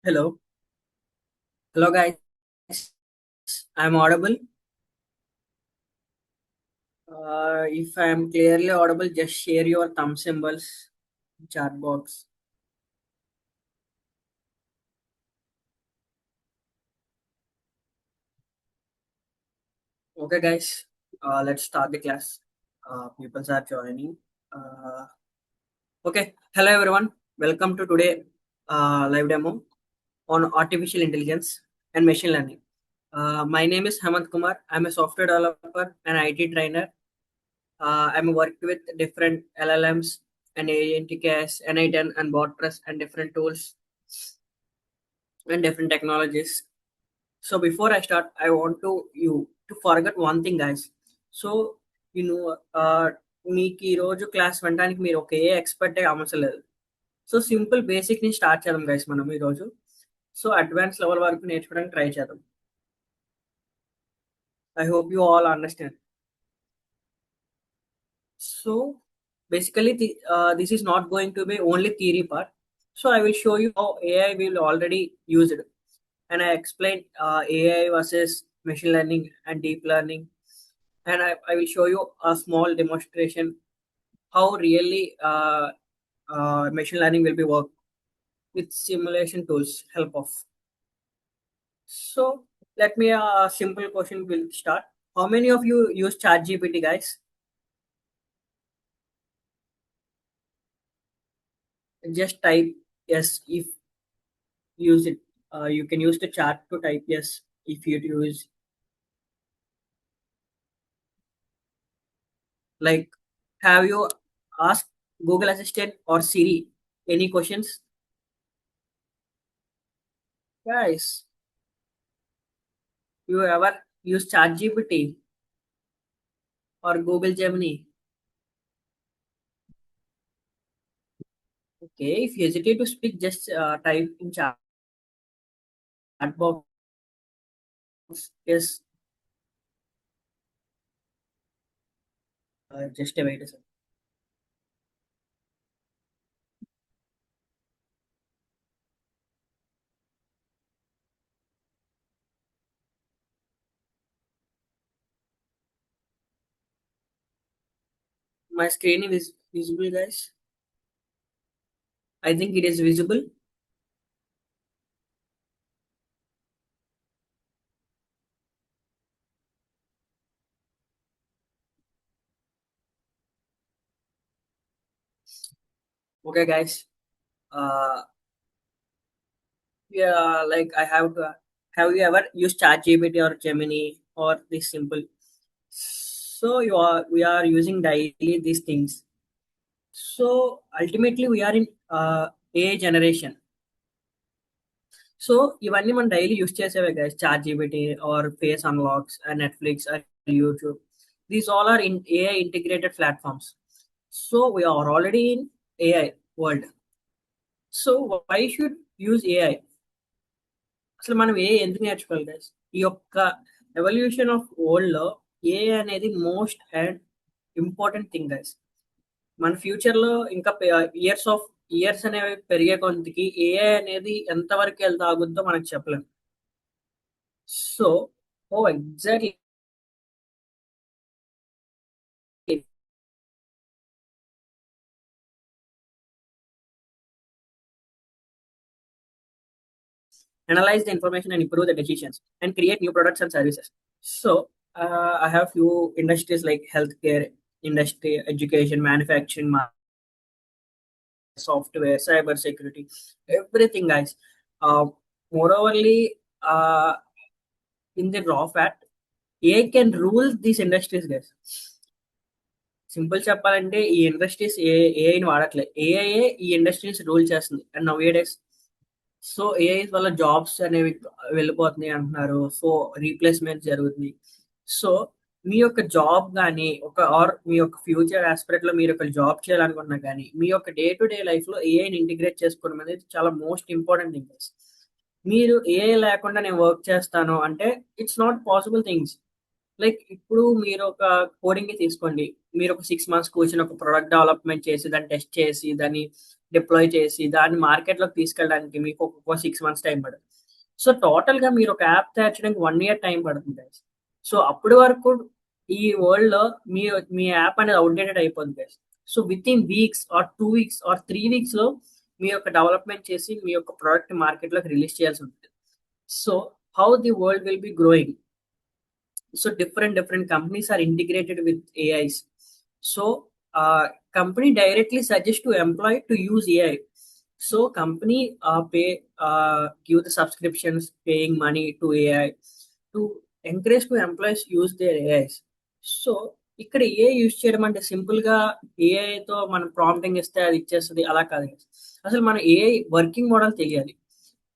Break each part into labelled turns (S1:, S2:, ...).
S1: Hello. Hello, guys. I'm audible. If I'm clearly audible, just share your thumb symbols chat box. Okay, guys. Let's start the class. People are joining. Uh, okay. Hello, everyone. Welcome to today live demo on artificial intelligence and machine learning. My name is Hamad Kumar. I'm a software developer and IT trainer. I'm worked with different LLMs and ANTKS, NI10 and Bottress and different tools and different technologies. So before I start, I want you to forget one thing, guys. So you know, మీకు ఈరోజు class వినడానికి మీరు ఒక ఏ expert అవసరం లేదు. So simple basic నుంచి start చేద్దాం guys మనం ఈరోజు. సో అడ్వాన్స్ లెవెల్ వరకు నేర్చుకోవడానికి ట్రై చేద్దాం. I hope you all understand. So basically, this is not going to be only theory part. So I will show you how AI will already use it, and I explain AI versus machine learning and deep learning, and I will show you a small demonstration how really machine learning will be work with simulation tools help of. So let me a simple question will start. How many of you use ChatGPT, guys? Just type yes if use it. You can use the chat to type yes if you use, like, have you asked Google Assistant or Siri any questions, guys? You ever use ChatGPT or Google Gemini? Okay, if you hesitate to speak, just type in chat box yes. Just wait a second. My screen is visible, guys. I think it is visible. Okay, guys. Uh, yeah, like I have to. Have you ever used ChatGPT or Gemini or this simple? So we are using daily these things. So ultimately we are in AI generation. So ఇవన్నీ మనం daily use చేసేవే guys, chat GPT are face unlocks and Netflix and YouTube. These all are in AI integrated platforms. So we're already in AI world. So why should use AI? అసలు మనం ఏ ఎందుకు నేర్చుకోవాలి guys? ఈ యొక్క evolution of world లో AI అనేది most and important thing guys. మన ఫ్యూచర్ లో ఇంకా ఇయర్స్ అనేవి పెరిగే కొంతకి ఏఐ అనేది ఎంతవరకు వెళ్తా ఆగుద్దో మనకు చెప్పలేం. So oh exactly analyze the information and improve the decisions and create new products and services. So I have few industries like healthcare industry, education, manufacturing, software, cyber security, everything, guys. Uh, Moreoverly, in the raw fact, AI can rule these industries, guys. Simple చెప్పాలంటే ఈ industries ఏఐని వాడట్లేదు, AIA ఈ industries rule చేస్తుంది. And now A days so AI వల్ల jobs అనేవి వెళ్ళిపోతున్నాయి అంటున్నారు. సో రీప్లేస్మెంట్ జరుగుతుంది. సో మీ యొక్క జాబ్ కానీ ఆర్ మీ యొక్క ఫ్యూచర్ ఆస్పెక్ట్ లో మీరు ఒక జాబ్ చేయాలనుకున్నా కానీ మీ యొక్క డే టు డే లైఫ్ లో ఏఐని ఇంటిగ్రేట్ చేసుకోవడం అనేది చాలా మోస్ట్ ఇంపార్టెంట్ థింగ్. మీరు ఏఐ లేకుండా నేను వర్క్ చేస్తాను అంటే it's not possible things. Like ఇప్పుడు మీరు ఒక కోడింగ్ తీసుకోండి. మీరు ఒక 6 మంత్స్ కూర్చొని ఒక ప్రొడక్ట్ డెవలప్‌మెంట్ చేసి, దాన్ని టెస్ట్ చేసి, దాన్ని డిప్లాయ్ చేసి, దాన్ని మార్కెట్‌లోకి తీసుకెళ్ళడానికి మీకు ఒక 6 మంత్స్ టైం పడుతుంది. సో, టోటల్‌గా మీరు ఒక యాప్ తయారు చేయడానికి 1 ఇయర్ టైం పడుతుంది గైస్. సో, అప్పటి వరకు ఈ వరల్డ్‌లో మీ మీ యాప్ అనేది ఔట్‌డేటెడ్ అయిపోద్ది guys. So, within weeks or 2 weeks or 3 వీక్స్‌లో మీ యొక్క డెవలప్‌మెంట్ చేసి, మీ యొక్క ప్రొడక్ట్ మార్కెట్‌లోకి రిలీజ్ చేయాల్సి ఉంటుంది. So, how the world will be growing. So different companies are integrated with AIs. So company directly suggest to employee to use AI. So company pay give the subscriptions, paying money to AI to encourage to employees use their AIs. So ఇక్కడ ఏ use చేయడం అంటే simple గా ఏఐతో మనం prompting ఇస్తే అది ఇచ్చేస్తుంది అలా కాదు. అసలు మన ఏఐ వర్కింగ్ మోడల్ తెలియాలి.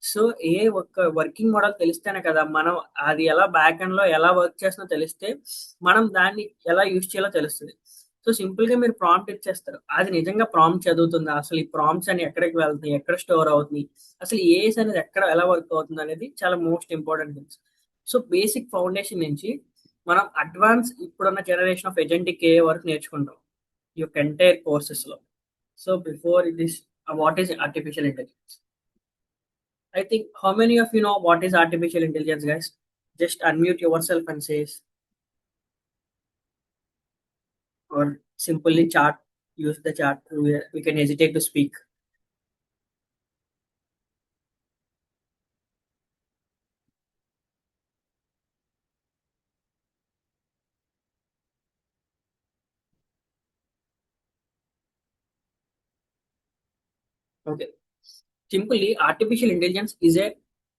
S1: సో ఏ ఒక్క వర్కింగ్ మోడల్ తెలిస్తేనే కదా మనం అది ఎలా బ్యాక్ ఎండ్ లో ఎలా వర్క్ చేస్తుందో తెలిస్తే మనం దాన్ని ఎలా యూజ్ చేయాలో తెలుస్తుంది. సో సింపుల్ గా మీరు ప్రాంప్ట్ ఇచ్చేస్తారు, అది నిజంగా ప్రాంప్ట్ చదువుతుందా, అసలు ఈ ప్రాంప్ట్స్ అని ఎక్కడికి వెళ్తున్నాయి, ఎక్కడ స్టోర్ అవుతుంది, అసలు ఏఎస్ అనేది ఎక్కడ ఎలా వర్క్ అవుతుంది అనేది చాలా most important things. So basic foundation నుంచి మనం అడ్వాన్స్ ఇప్పుడున్న జనరేషన్ ఆఫ్ ఎజెంటిక్ ఏ వరకు నేర్చుకుంటాం ఈ యొక్క ఎంటైర్ కోర్సెస్ లో. So before it is what is artificial intelligence. I think how many of you know what is artificial intelligence, guys? Just unmute yourself and say, or simply chat, use the chat. We can hesitate to speak. Okay. Simply, artificial intelligence is a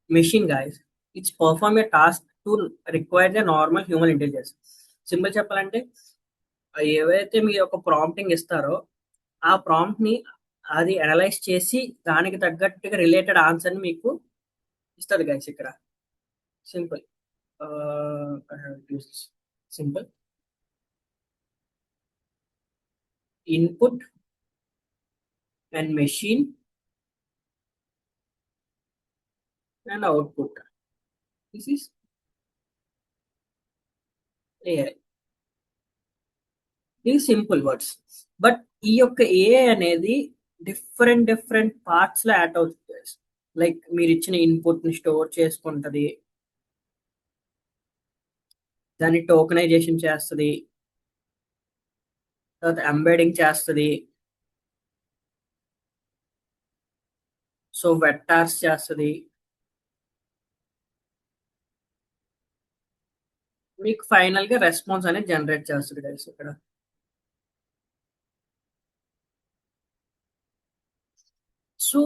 S1: machine, guys. It's perform a task to require the normal human intelligence. Simple చెప్పాలంటే ఏవైతే మీరు ఒక prompting ఇస్తారో ఆ prompt ని అది analyse చేసి దానికి తగ్గట్టుగా రిలేటెడ్ ఆన్సర్ ని మీకు ఇస్తుంది గైస్. ఇక్కడ simple simple input and machine and output. This is AI. These simple words. But ఈ యొక్క ఏఐ అనేది డిఫరెంట్ పార్ట్స్ లో యాడ్ అవుతుంది. లైక్ మీరు ఇచ్చిన ఇన్పుట్ ని స్టోర్ చేసుకుంటది, దాన్ని టోకనైజేషన్ చేస్తుంది, తర్వాత ఎంబెడింగ్ చేస్తుంది, సో వెక్టార్స్ చేస్తుంది, మీకు ఫైనల్ గా రెస్పాన్స్ అనేది జనరేట్ చేస్తుంది గైస్. ఇక్కడ సో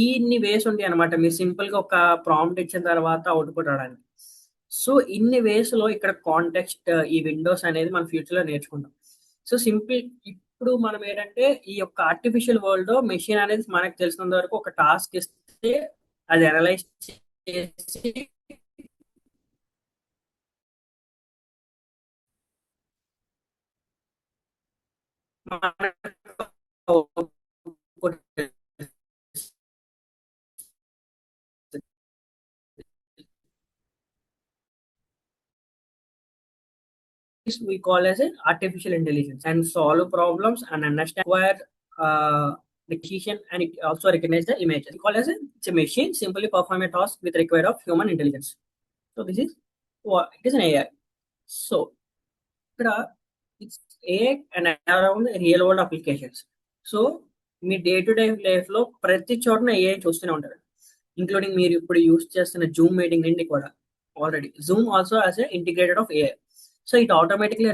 S1: ఇన్ని వేస్ ఉంటాయి అనమాట. మీరు సింపుల్ గా ఒక ప్రాంప్ట్ ఇచ్చిన తర్వాత అవుట్పుట్ రావడానికి. సో ఇన్ని వేస్ లో ఇక్కడ కాంటెక్స్ట్ ఈ విండోస్ అనేది మన ఫ్యూచర్ లో నేర్చుకుంటాం. సో సింపుల్ ఇప్పుడు మనం ఏంటంటే ఈ యొక్క ఆర్టిఫిషియల్ వరల్డ్ మెషిన్ అనేది మనకు తెలిసినంత వరకు ఒక టాస్క్ ఇస్తే అది అనలైజ్ చేసి we call as an artificial intelligence and solve problems and understand where decision, and it also recognize the images. We call as it's a machine simply perform a task with require of human intelligence. So this is what it is an AI. So it's AI and around real world applications. So me day to day life లో ప్రతి చోటన AI చూస్తూనే ఉంటారు, including మీరు ఇప్పుడు use చేస్తున్న Zoom meeting నుండి కూడా. Already Zoom also as integrated of AI. So it automatically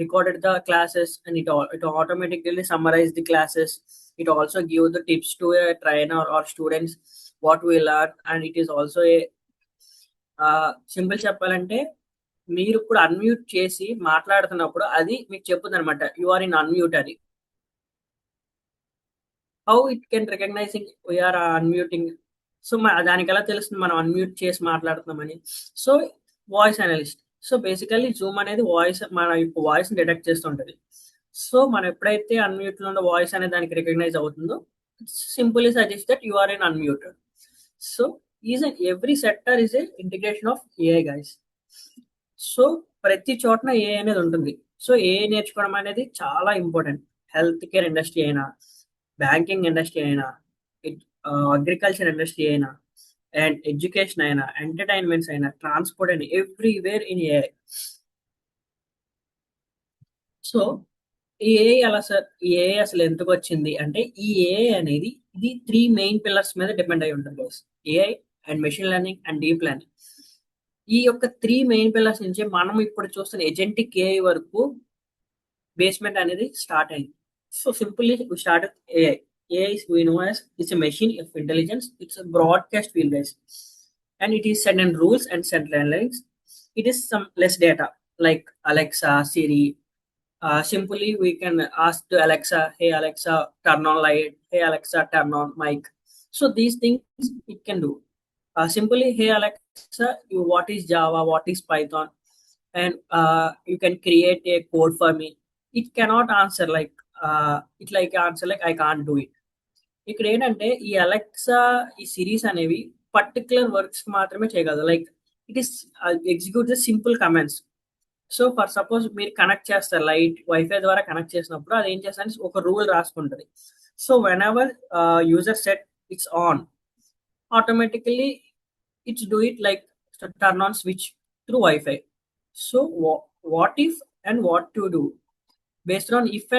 S1: recorded the classes, and it automatically summarized the classes. It also give the tips to a trainer or students what we learn, and it is also a simple చెప్పాలంటే మీరు ఇప్పుడు unmute చేసి మాట్లాడుతున్నప్పుడు అది మీకు చెప్తుంది అనమాట you are in unmute అని. How it can recognising we are unmuting. So దానికి ఎలా తెలుస్తుంది మనం అన్మ్యూట్ చేసి మాట్లాడుతున్నామని. So voice analyst. So basically Zoom అనేది వాయిస్ మన యొక్క వాయిస్ డిటెక్ట్ చేస్తుంటది. సో మనం ఎప్పుడైతే అన్మ్యూట్ లో ఉన్న వాయిస్ అనేది దానికి రికగ్నైజ్ అవుతుందో simply suggest that you are in unmute. So is every sector is a integration of AI guys. So ప్రతి చోటన ఏఐ అనేది ఉంటుంది. సో ఏఐ నేర్చుకోవడం అనేది చాలా ఇంపార్టెంట్. హెల్త్ కేర్ ఇండస్ట్రీ అయినా, బ్యాంకింగ్ ఇండస్ట్రీ అయినా, అగ్రికల్చర్ ఇండస్ట్రీ అయినా, అండ్ ఎడ్యుకేషన్ అయినా, ఎంటర్టైన్మెంట్స్ అయినా, ట్రాన్స్పోర్ట్ అయినా, ఎవ్రీవేర్ ఇన్ ఏఐ. సో ఈ ఏఐ అలా సార్, ఈ ఏఐ అసలు ఎందుకు వచ్చింది అంటే, ఈ ఏఐ అనేది ఇది 3 మెయిన్ పిల్లర్స్ మీద డిపెండ్ అయి ఉంటుంది guys. AI and machine learning and deep learning. ఈ యొక్క 3 మెయిన్ పిల్లర్స్ నుంచి మనం ఇప్పుడు చూస్తున్న ఏజెంటిక్ ఏఐ వరకు బేస్మెంట్ అనేది స్టార్ట్ అయింది. So simply we start with AI. AI is we know as it's a machine of intelligence. It's a broadcast field guys, and it is set in rules and set lines. It is some less data like Alexa, Siri. Simply we can ask to Alexa, hey Alexa, turn on light. Hey Alexa, turn on mic. So these things it can do. Simply, hey Alexa, you, what is Java? What is Python? And you can create a code for me. It cannot answer like it like answer like I can't do it. ఇక్కడ ఏంటంటే ఈ Alexa, ఈ series అనేవి particular works మాత్రమే చేయగలదు. Like it is execute the simple commands. So for suppose మీరు connect చేస్తారు, light wifi ద్వారా కనెక్ట్ చేసినప్పుడు అది ఏం చేస్తుంది, ఒక రూల్ రాసుకుంటుంది. So when ever user set it's on, automatically it's do it like turn on switch through Wi-Fi. So what if and what to do based on if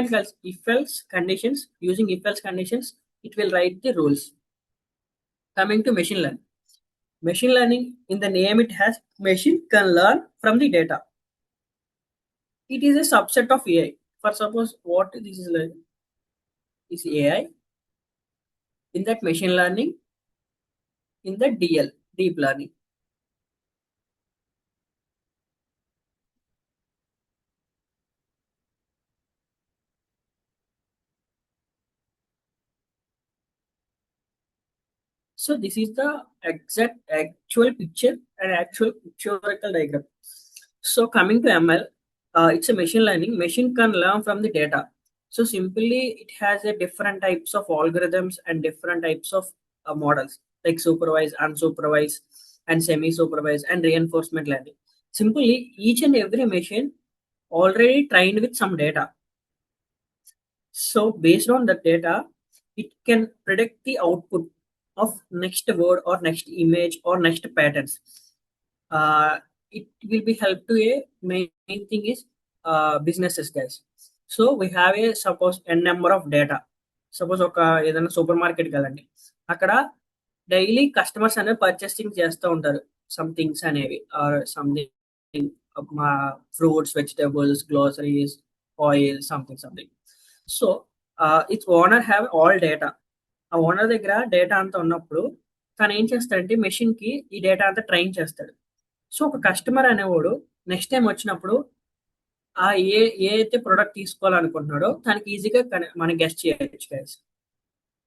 S1: else conditions. Using if else conditions, it will write the rules. Coming to machine learning. Machine learning, in the name it has, machine can learn from the data. It is a subset of AI. For suppose what this is like is AI. In that machine learning, in the DL, deep learning. So this is the exact actual picture and actual pictorial diagram. So coming to ML, it's a machine learning. Machine can learn from the data. So simply, it has a different types of algorithms and different types of models like supervised, unsupervised, and semi-supervised, and reinforcement learning. Simply, each and every machine already trained with some data. So based on the data, it can predict the output of next word or next image or next patterns. It will be help to a main thing is businesses guys. So we have a suppose n number of data. Suppose ఒక ఏదైనా super market కదండి, అక్కడ daily customers అనేవి purchasing చేస్తూ ఉంటారు some things అనేవి, or something, మా fruits, vegetables, groceries, oil, something. So it's owner have all data. ఆ ఓనర్ దగ్గర డేటా అంతా ఉన్నప్పుడు తను ఏం చేస్తాడంటే మెషిన్ కి ఈ డేటా అంతా ట్రైన్ చేస్తాడు. సో ఒక కస్టమర్ అనేవాడు నెక్స్ట్ టైం వచ్చినప్పుడు ఆ ఏ అయితే ప్రొడక్ట్ తీసుకోవాలనుకుంటున్నాడో తనకి ఈజీగా మనం గెస్ట్ చేయొచ్చు గైస్.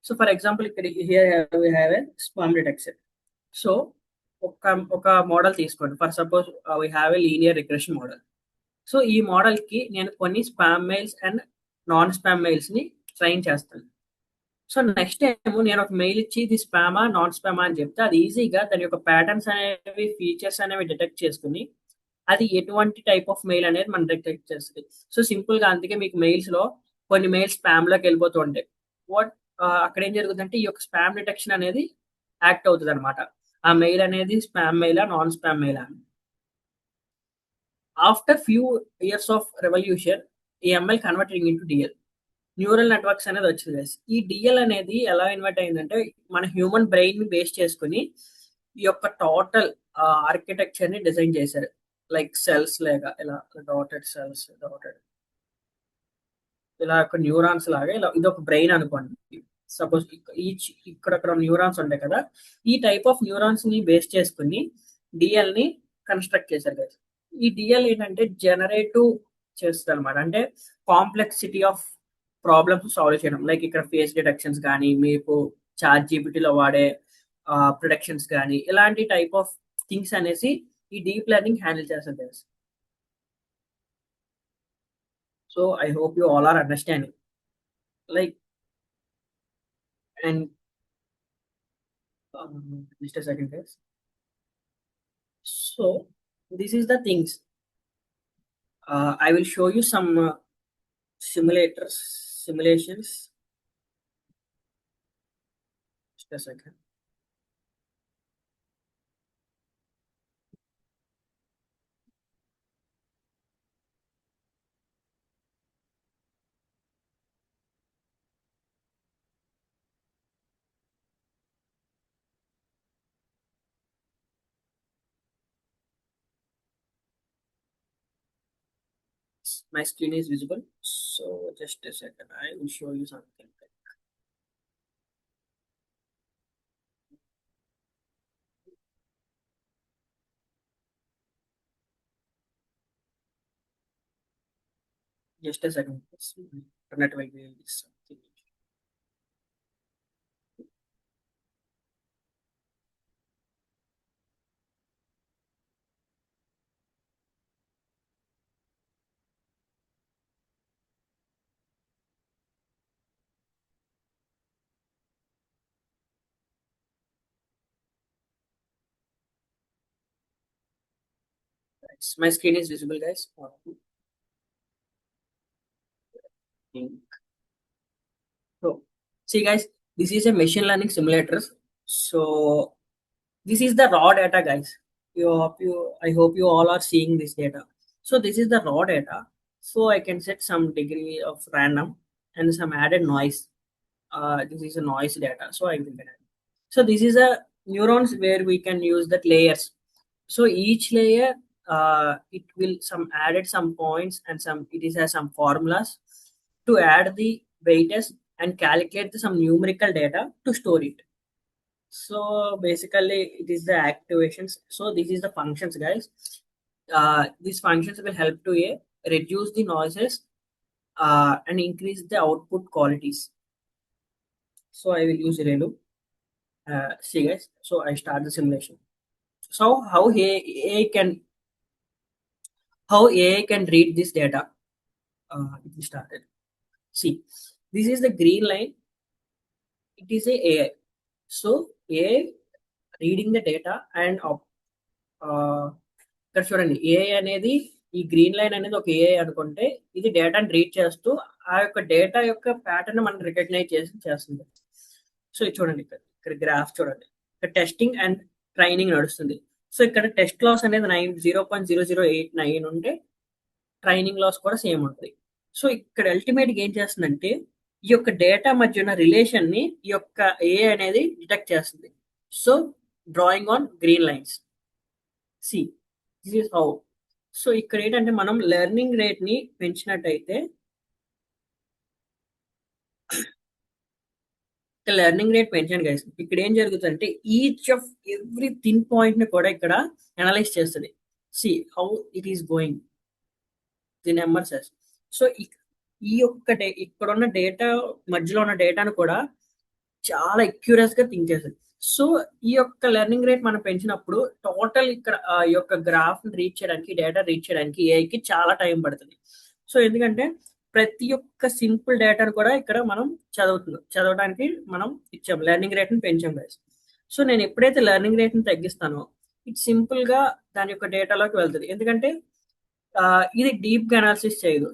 S1: సో ఫర్ ఎగ్జాంపుల్ ఇక్కడ here we have a spam detection. So ఒక మోడల్ తీసుకోండి. For suppose we have a linear regression model. So ఈ మోడల్ కి నేను కొన్ని spam mails and non spam mails ని ట్రైన్ చేస్తాను. సో నెక్స్ట్ టైం నేను ఒక మెయిల్ ఇచ్చి ఇది స్పామా నాన్ స్పామా అని చెప్తే అది ఈజీగా దాని యొక్క ప్యాటర్న్స్ అనేవి, ఫీచర్స్ అనేవి డిటెక్ట్ చేసుకుని అది ఎటువంటి టైప్ ఆఫ్ మెయిల్ అనేది మనం డిటెక్ట్ చేస్తుంది. సో సింపుల్ గా అందుకే మీకు మెయిల్స్ లో కొన్ని మెయిల్స్ స్పామ్ లోకి వెళ్ళిపోతూ ఉంటాయి. వాట్ అక్కడ ఏం జరుగుతుందంటే ఈ యొక్క స్పామ్ డిటెక్షన్ అనేది యాక్ట్ అవుతుంది అనమాట. ఆ మెయిల్ అనేది స్పామ్ మెయిలా నాన్ స్పామ్ మెయిలా. After few years of revolution ఈ ML converting into DL, neural networks అనేది వచ్చింది గైస్. ఈ డిఎల్ అనేది ఎలా ఇన్వర్ట్ అయిందంటే మన హ్యూమన్ బ్రెయిన్ ని బేస్ చేసుకుని ఈ యొక్క టోటల్ ఆర్కిటెక్చర్ ని డిజైన్ చేశారు. లైక్ సెల్స్ లాగా ఇలా డాటెడ్ సెల్స్, ఇలా ఒక న్యూరాన్స్ లాగా, ఇలా ఇది ఒక బ్రెయిన్ అనుకోండి. సపోజ్ ఈచ్ ఇక్కడ న్యూరాన్స్ ఉంటాయి కదా, ఈ టైప్ ఆఫ్ న్యూరాన్స్ ని బేస్ చేసుకుని డిఎల్ ని కన్స్ట్రక్ట్ చేశారు కదా. ఈ డిఎల్ ఏంటంటే జనరేటివ్ చేస్తుంది అనమాట. అంటే కాంప్లెక్సిటీ ఆఫ్ ప్రాబ్లమ్స్ సాల్వ్ చేయడం. లైక్ ఇక్కడ ఫేస్ డిటెక్షన్స్ కానీ, మీకు చాట్ జీపీటీలో వాడే ప్రొడక్షన్స్ కానీ, ఇలాంటి టైప్ ఆఫ్ థింగ్స్ అనేసి ఈ డీప్ లెర్నింగ్ హ్యాండిల్ చేస్తుంది. So I hope you all are understanding. Like, and just a second guys. So this is the things. I will show you some simulations. Just a second. My screen is visible. So just a second. I will show you something. Just a second. Internet will be something. My screen is visible, guys. So, see, guys, this is a machine learning simulator. So, this is the raw data, guys. I hope you all are seeing this data. So, this is the raw data. So, I can set some degree of random and some added noise. This is a noise data. So, I will get it. So, this is a neurons where we can use that layers. So, each layer, it will some added some points and some it is has some formulas to add the weights and calculate some numerical data to store it. So basically, it is the activations. So this is the functions, guys. These functions will help to reduce the noises and increase the output qualities. So I will use Relu. See, guys. So I start the simulation. So how AI can read this data? It started. See, this is the green line. It is a AI. So AI reading the data and ఇక్కడ చూడండి AI అనేది ఈ green line అనేది ఒక AI అనుకుంటే ఇది డేటాని read చేస్తూ ఆ యొక్క డేటా యొక్క ప్యాటర్న్ మనం రికగ్నైజ్ చేస్తుంది. సో ఇది చూడండి ఇక్కడ గ్రాఫ్ చూడండి ఇక్కడ టెస్టింగ్ అండ్ ట్రైనింగ్ నడుస్తుంది. సో ఇక్కడ టెస్ట్ లాస్ అనేది 0.0089 ఉంటే ట్రైనింగ్ లాస్ కూడా సేమ్ ఉంటుంది. సో ఇక్కడ అల్టిమేట్గా ఏం చేస్తుందంటే ఈ యొక్క డేటా మధ్య ఉన్న రిలేషన్ ని ఈ యొక్క ఏఐ అనేది డిటెక్ట్ చేస్తుంది. So drawing on green lines. C this is how. So ఇక్కడ ఏంటంటే మనం లెర్నింగ్ రేట్ ని పెంచినట్టయితే లెర్నింగ్ రేట్ పెంచాను గైస్. ఇక్కడ ఏం జరుగుతుందంటే each of every thin point ని కూడా ఇక్కడ అనలైజ్ చేస్తుంది. See how it is going the numbers. So ఈ యొక్క ఇక్కడ ఉన్న డేటా మధ్యలో ఉన్న డేటాను కూడా చాలా అక్యూరస్ గా థింక్ చేస్తుంది. సో ఈ యొక్క లెర్నింగ్ రేట్ మనం పెంచినప్పుడు టోటల్ ఇక్కడ ఈ యొక్క గ్రాఫ్ రీచ్ చేయడానికి డేటా రీచ్ చేయడానికి ఏఐకి చాలా టైం పడుతుంది. సో ఎందుకంటే ప్రతి ఒక్క సింపుల్ డేటాను కూడా ఇక్కడ మనం చదవడానికి మనం ఇచ్చాం, లెర్నింగ్ రేట్ ని పెంచాం గైస్. సో నేను ఎప్పుడైతే లెర్నింగ్ రేట్ ని తగ్గిస్తానో ఇది సింపుల్ గా దాని యొక్క డేటాలోకి వెళ్తుంది. ఎందుకంటే ఇది డీప్ గా అనాలిసిస్ చేయదు,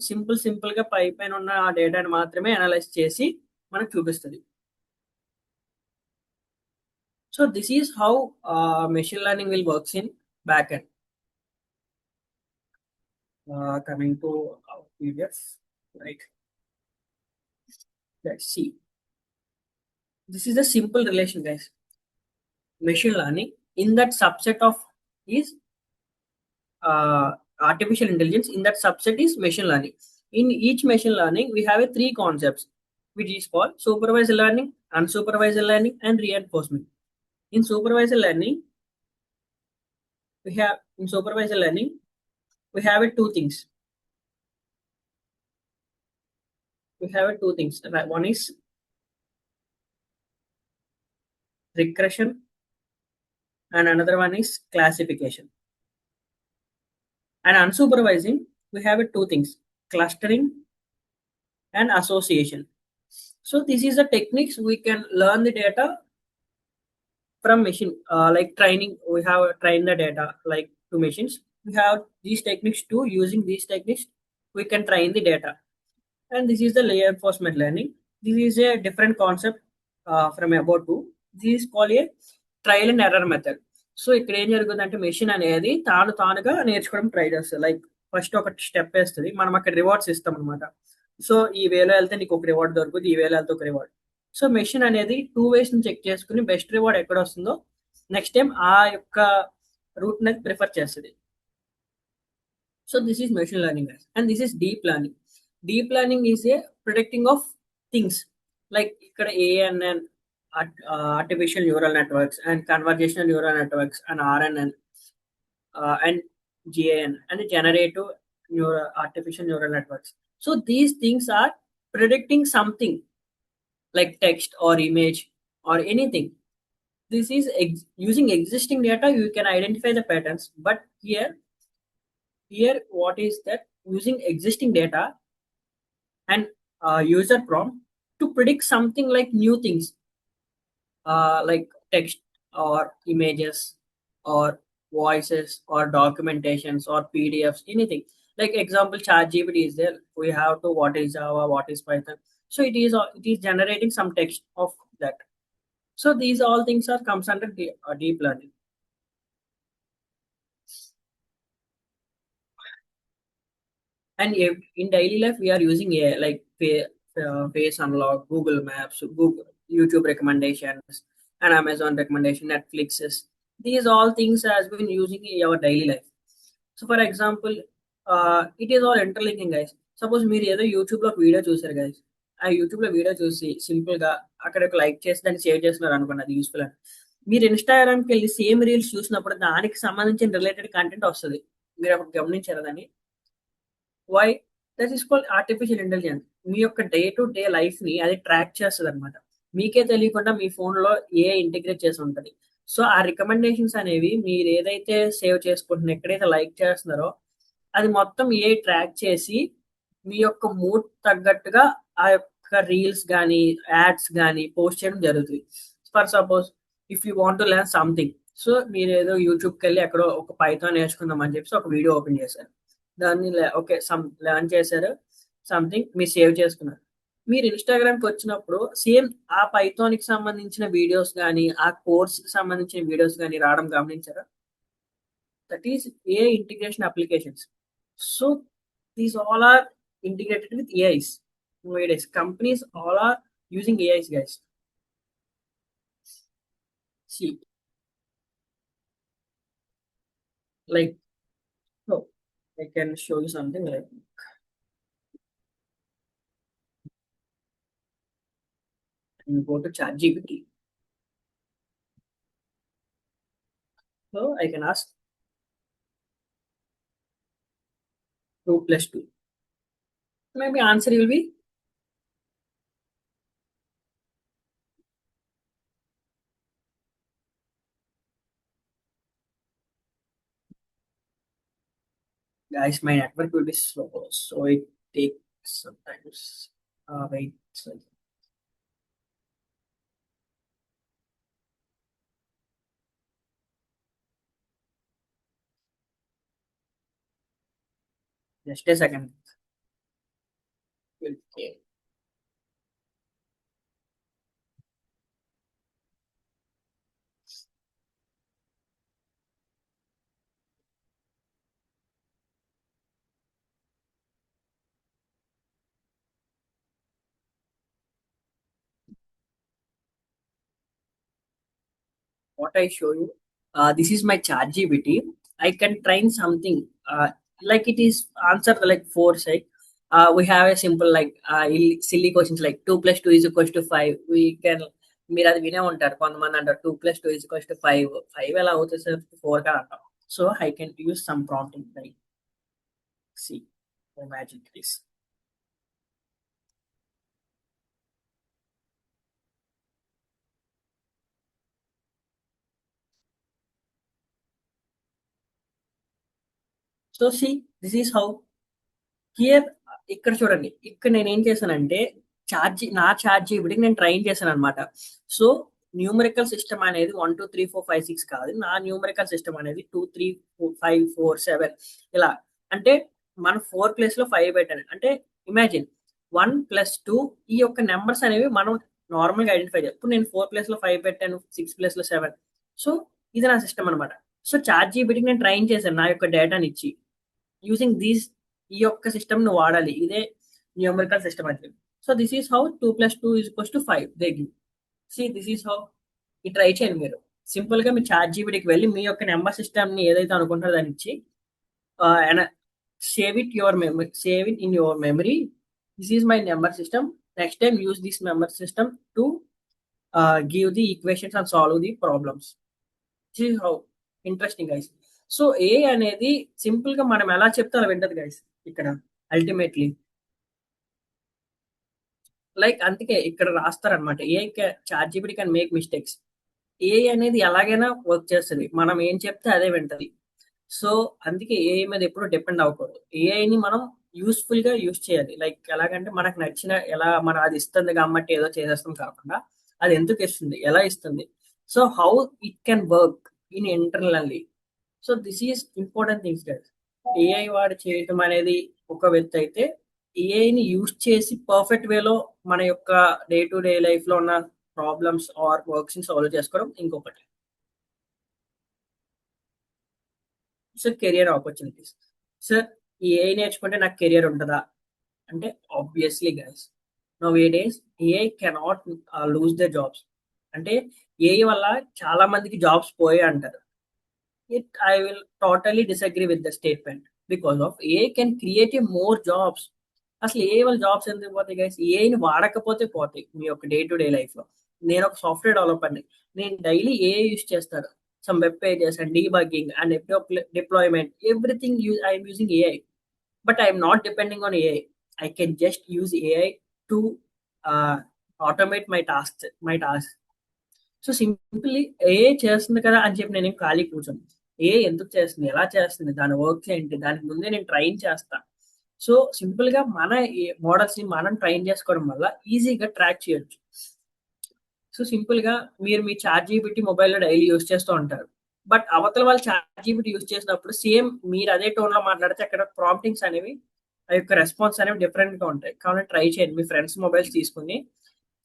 S1: సింపుల్ గా పైన ఉన్న ఆ డేటాని మాత్రమే అనలైజ్ చేసి మనకు చూపిస్తుంది. So this is how machine learning will works in backend. Coming to our PDF, right? Let's see. This is a simple relation, guys. Machine learning in that subset of is artificial intelligence. In that subset is machine learning. In each machine learning, we have three concepts, which is called supervised learning, unsupervised learning, and reinforcement. In supervised learning, we have two things. One is regression and another one is classification. And unsupervising, we have two things, clustering and association. So this is the techniques we can learn the data from machine, like training. We have trained the data like two machines. we have these techniques too. Using these techniques, we can train the data. And this is the reinforcement learning. This is a different concept from about two. This is called a trial and error method. So ఇక్కడ ఏం జరుగుతుందంటే machine అనేది తానుగా నేర్చుకోవడం try చేస్తుంది. Like first ఒక step వేస్తుంది, మనం అక్కడ రివార్డ్స్ ఇస్తాం అనమాట. సో ఈ వేలో వెళ్తే నీకు ఒక రివార్డ్ దొరుకుతుంది, ఈ వేలో వెళ్తే ఒక రివార్డ్. సో మెషిన్ అనేది 2 ways ని చెక్ చేసుకుని బెస్ట్ రివార్డ్ ఎక్కడ వస్తుందో నెక్స్ట్ టైం ఆ యొక్క రూట్ అనేది ప్రిఫర్ చేస్తుంది. So this is machine learning and this is deep learning. Deep learning is a predicting of things. Like ఇక్కడ ANN, artificial neural networks, and conversational neural networks, and RNN, and GAN, and generative artificial neural networks. So these things are predicting something like text or image or anything. This is using existing data, you can identify the patterns. But here what is that? Using existing data and user prompt to predict something like new things, like text or images or voices or documentations or PDFs, anything. Like example, ChatGPT is there. We have to what is Java, what is Python. So it is generating some text of that. So these all things are comes under deep learning. And in daily life, we are using AI like Face Unlock, Google Maps, Google YouTube recommendations, and Amazon recommendation, Netflixes. These all things has been using in our daily life. So for example, it is all interlinking, guys. Suppose మీరు ఏదో YouTube లో video చూసారు guys, ఆ YouTube లో video చూసి simple గా అక్కడ ఒక లైక్ చేసి దాన్ని షేర్ చేస్తున్నారు అనుకోండి, అది యూస్ఫుల్ అని. మీరు ఇన్స్టాగ్రామ్కి వెళ్ళి సేమ్ రీల్స్ చూసినప్పుడు దానికి సంబంధించిన రిలేటెడ్ కంటెంట్ వస్తుంది. మీరు అప్పుడు గమనించారు దాన్ని. Why? That is called artificial intelligence. మీ యొక్క డే టు డే లైఫ్ ని అది ట్రాక్ చేస్తుంది అనమాట. మీకే తెలియకుండా మీ ఫోన్ లో ఏ ఇంటిగ్రేట్ చేసి ఉంటుంది. సో ఆ రికమెండేషన్స్ అనేవి మీరు ఏదైతే సేవ్ చేసుకుంటున్నారో, ఎక్కడైతే లైక్ చేస్తున్నారో అది మొత్తం ఏ ట్రాక్ చేసి మీ యొక్క మూడ్ తగ్గట్టుగా ఆ యొక్క రీల్స్ కానీ యాడ్స్ కానీ పోస్ట్ చేయడం జరుగుతుంది. For suppose if you want to learn something, so మీరు ఏదో యూట్యూబ్కి వెళ్ళి ఎక్కడో ఒక పైథాన్ నేర్చుకుందాం అని చెప్పి ఒక వీడియో ఓపెన్ చేశారు. దాన్ని ఓకే లెర్న్ చేశారు, సంథింగ్ మీరు సేవ్ చేసుకున్నారు. మీరు ఇన్స్టాగ్రామ్కి వచ్చినప్పుడు సేమ్ ఆ పైథాన్కి సంబంధించిన వీడియోస్ కానీ ఆ కోర్స్కి సంబంధించిన వీడియోస్ కానీ రావడం గమనించారా? That is a integration applications. So these all are integrated with AIs. Nowadays, companies all are using AIs, guys. See, like, so I can show you something like, you go to ChatGPT. So I can ask 2 + 2. Maybe answer will be guys, my network will be slow, so it takes sometimes. Wait, so just a second. Okay. What I show you, this is my ChatGPT. I can train something, like it is answer like 4 side. We have a simple like silly questions like 2 + 2 = 5. We can, మీరు అది వినే ఉంటారు కొంతమంది అంటారు 2 + 2 = 5. 5 ఎలా అవుతుంది sir, 4 కదా అంటాం. So I can use some prompting like see imagine this. So see this is how here. ఇక్కడ చూడండి, ఇక్కడ నేను ఏం చేశానంటే నా ఛార్జ్ జీబీటీకి నేను ట్రైన్ చేశాను అనమాట. సో న్యూమరికల్ సిస్టమ్ అనేది 1 2 3 4 5 6 కాదు. నా న్యూమరికల్ సిస్టమ్ అనేది 2 3 5 4 7 ఇలా. అంటే మన 4 ప్లేస్ లో 5 పెట్టాను. అంటే ఇమాజిన్ 1 ప్లస్ 2 ఈ యొక్క నెంబర్స్ అనేవి మనం నార్మల్ గా ఐడెంటిఫై చేయాలి. ఇప్పుడు నేను 4 ప్లేస్ లో 5 పెట్టాను, 6 ప్లేస్ లో 7. సో ఇది నా సిస్టమ్ అనమాట. సో చాట్ జీపీటీకి నేను ట్రైన్ చేశాను నా యొక్క డేటాని ఇచ్చి. యూజింగ్ దీస్ ఈ యొక్క సిస్టమ్ ను వాడాలి. ఇదే న్యూమరికల్ సిస్టమ్ అంటే. So this is how 2 + 2 = 5 they give. C this is how. ఈ ట్రై చేయండి మీరు. సింపుల్ గా మీ చాట్ జీపీటీకి వెళ్ళి మీ యొక్క నెంబర్ సిస్టమ్ ని ఏదైతే అనుకుంటారో దాన్ని ఇచ్చి save it in your memory. This is my number system. Next time use this number system to give the equations and solve the problems. This is how interesting, guys. So ఏ అనేది simple గా మనం ఎలా చెప్తే అలా వింటది guys ఇక్కడ ultimately. Like అందుకే ఇక్కడ రాస్తారనమాట, ఏ chat GPT can make mistakes. ఏ అనేది ఎలాగైనా వర్క్ చేస్తుంది, మనం ఏం చెప్తే అదే వింటది. సో అందుకే ఏఐ మీద ఎప్పుడు డిపెండ్ అవ్వకూడదు. ఏఐని మనం యూస్ఫుల్ గా యూస్ చేయాలి. లైక్ ఎలాగంటే మనకు నచ్చిన ఎలా మనం అది ఇస్తుంది కాబట్టి ఏదో చేసేస్తాం కాకుండా అది ఎందుకు ఇస్తుంది, ఎలా ఇస్తుంది, so how it can work in internally. So this is important things guys. AI వాడు చేయటం అనేది ఒక వ్యక్తి అయితే, ఏఐని యూస్ చేసి పర్ఫెక్ట్ వేలో మన యొక్క డే టు డే లైఫ్ లో ఉన్న ప్రాబ్లమ్స్ ఆర్ వర్క్స్ ని సాల్వ్ చేసుకోవడం ఇంకొకటి. So career opportunities. సార్ ఈ ఏఐ నేర్చుకుంటే నాకు కెరియర్ ఉంటుందా అంటే obviously guys, now A days AI cannot lose the jobs. అంటే ఏఐ వల్ల చాలా మందికి జాబ్స్ పోయే అంటారు. I will totally disagree with the statement because of AI can create a more jobs. అసలు ఏ వాళ్ళ జాబ్స్ ఎందుకు పోతాయి గైస్? ఏఐని వాడకపోతే పోతాయి మీ యొక్క డే టు డే లైఫ్ లో. నేను ఒక సాఫ్ట్వేర్ డెవలపర్ని, నేను డైలీ ఏఐ యూస్ చేస్తాను. Some web pages and debugging and deployment, everything I'm using AI. But I'm not depending on AI. I can just use AI to automate my task. So simply AI చేస్తుంది కదా అని చెప్పి నేనేం ఖాళీ కూర్చోను. AI ఎందుకు చేస్తుంది, ఎలా చేస్తుంది, దాని వర్క్స్ ఏంటి, దానికి ముందే నేను ట్రైన్ చేస్తా. సో సింపుల్ గా మన మోడల్స్ ని మనం ట్రైన్ చేసుకోవడం వల్ల ఈజీగా ట్రాక్ చేయొచ్చు. సో సింపుల్ గా మీరు మీ చాట్ జీపీటీ మొబైల్లో డైలీ యూస్ చేస్తూ ఉంటారు. బట్ అవతల వాళ్ళు చాట్ జీపీటీ యూస్ చేసినప్పుడు సేమ్ మీరు అదే టోన్ లో మాట్లాడితే అక్కడ ప్రాంప్టింగ్స్ అనేవి, ఆ యొక్క రెస్పాన్స్ అనేవి డిఫరెంట్ గా ఉంటాయి. కాబట్టి ట్రై చేయండి. మీ ఫ్రెండ్స్ మొబైల్స్ తీసుకుని